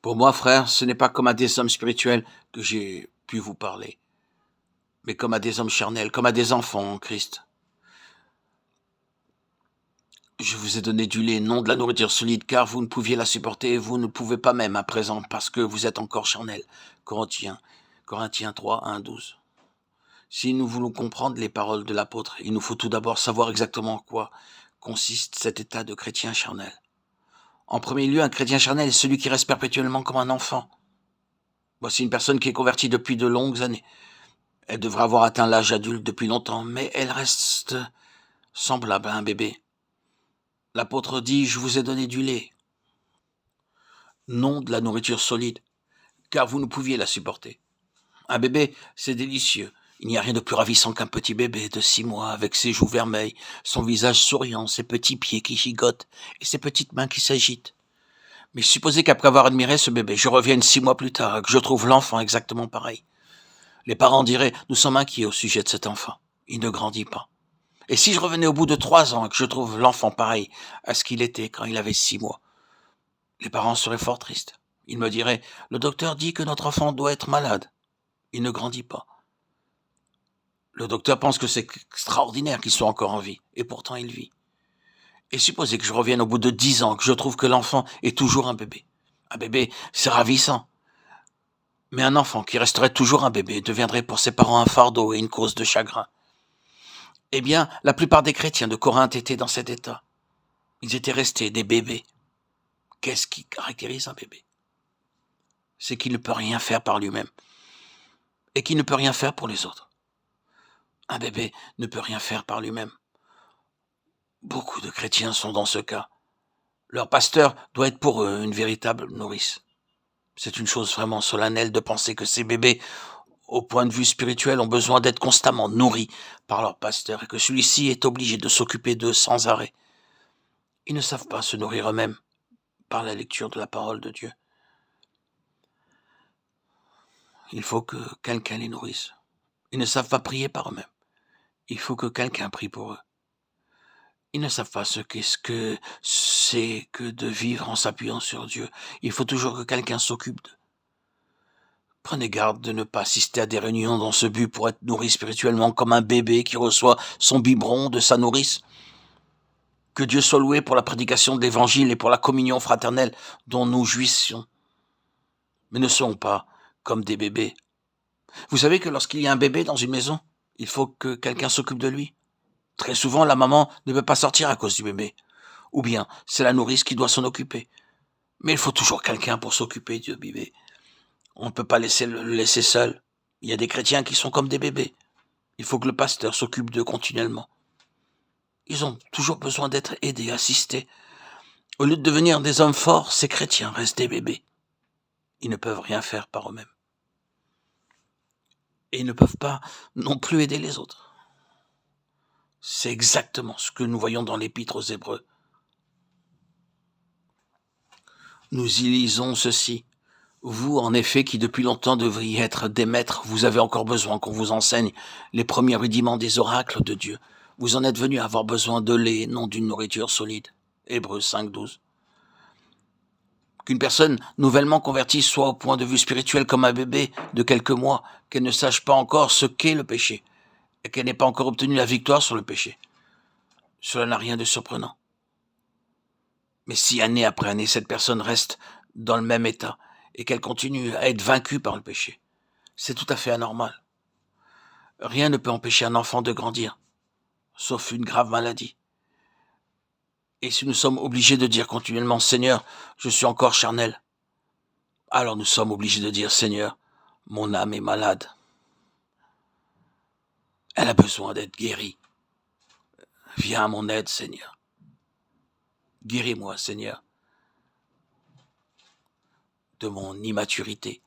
Pour moi, frère, ce n'est pas comme à des hommes spirituels que j'ai pu vous parler, mais comme à des hommes charnels, comme à des enfants en Christ. Je vous ai donné du lait, non de la nourriture solide, car vous ne pouviez la supporter, et vous ne pouvez pas même à présent, parce que vous êtes encore charnel. Corinthiens 3, 1, 12. Si nous voulons comprendre les paroles de l'apôtre, il nous faut tout d'abord savoir exactement en quoi consiste cet état de chrétien charnel. En premier lieu, un chrétien charnel est celui qui reste perpétuellement comme un enfant. Voici une personne qui est convertie depuis de longues années. Elle devrait avoir atteint l'âge adulte depuis longtemps, mais elle reste semblable à un bébé. L'apôtre dit, je vous ai donné du lait, non de la nourriture solide, car vous ne pouviez la supporter. Un bébé, c'est délicieux. Il n'y a rien de plus ravissant qu'un petit bébé de 6 mois avec ses joues vermeilles, son visage souriant, ses petits pieds qui gigotent et ses petites mains qui s'agitent. Mais supposez qu'après avoir admiré ce bébé, je revienne 6 mois plus tard et que je trouve l'enfant exactement pareil. Les parents diraient, nous sommes inquiets au sujet de cet enfant. Il ne grandit pas. Et si je revenais au bout de 3 ans et que je trouve l'enfant pareil à ce qu'il était quand il avait 6 mois, les parents seraient fort tristes. Ils me diraient, le docteur dit que notre enfant doit être malade. Il ne grandit pas. Le docteur pense que c'est extraordinaire qu'il soit encore en vie, et pourtant il vit. Et supposez que je revienne au bout de 10 ans, que je trouve que l'enfant est toujours un bébé. Un bébé, c'est ravissant. Mais un enfant qui resterait toujours un bébé deviendrait pour ses parents un fardeau et une cause de chagrin. Eh bien, la plupart des chrétiens de Corinthe étaient dans cet état. Ils étaient restés des bébés. Qu'est-ce qui caractérise un bébé? C'est qu'il ne peut rien faire par lui-même, et qu'il ne peut rien faire pour les autres. Un bébé ne peut rien faire par lui-même. Beaucoup de chrétiens sont dans ce cas. Leur pasteur doit être pour eux une véritable nourrice. C'est une chose vraiment solennelle de penser que ces bébés, au point de vue spirituel, ont besoin d'être constamment nourris par leur pasteur et que celui-ci est obligé de s'occuper d'eux sans arrêt. Ils ne savent pas se nourrir eux-mêmes par la lecture de la parole de Dieu. Il faut que quelqu'un les nourrisse. Ils ne savent pas prier par eux-mêmes. Il faut que quelqu'un prie pour eux. Ils ne savent pas ce que c'est que de vivre en s'appuyant sur Dieu. Il faut toujours que quelqu'un s'occupe d'eux. Prenez garde de ne pas assister à des réunions dans ce but pour être nourri spirituellement comme un bébé qui reçoit son biberon de sa nourrice. Que Dieu soit loué pour la prédication de l'évangile et pour la communion fraternelle dont nous jouissions. Mais ne soyons pas comme des bébés. Vous savez que lorsqu'il y a un bébé dans une maison, il faut que quelqu'un s'occupe de lui. Très souvent, la maman ne peut pas sortir à cause du bébé. Ou bien, c'est la nourrice qui doit s'en occuper. Mais il faut toujours quelqu'un pour s'occuper du bébé. On ne peut pas le laisser seul. Il y a des chrétiens qui sont comme des bébés. Il faut que le pasteur s'occupe d'eux continuellement. Ils ont toujours besoin d'être aidés, assistés. Au lieu de devenir des hommes forts, ces chrétiens restent des bébés. Ils ne peuvent rien faire par eux-mêmes. Et ils ne peuvent pas non plus aider les autres. C'est exactement ce que nous voyons dans l'Épître aux Hébreux. Nous y lisons ceci. Vous, en effet, qui depuis longtemps devriez être des maîtres, vous avez encore besoin qu'on vous enseigne les premiers rudiments des oracles de Dieu. Vous en êtes venus à avoir besoin de lait, non d'une nourriture solide. Hébreux 5, 12. Qu'une personne nouvellement convertie soit au point de vue spirituel comme un bébé de quelques mois, qu'elle ne sache pas encore ce qu'est le péché, et qu'elle n'ait pas encore obtenu la victoire sur le péché. Cela n'a rien de surprenant. Mais si année après année, cette personne reste dans le même état, et qu'elle continue à être vaincue par le péché, c'est tout à fait anormal. Rien ne peut empêcher un enfant de grandir, sauf une grave maladie. Et si nous sommes obligés de dire continuellement « Seigneur, je suis encore charnel », alors nous sommes obligés de dire « Seigneur, mon âme est malade. Elle a besoin d'être guérie. Viens à mon aide, Seigneur. Guéris-moi, Seigneur, de mon immaturité.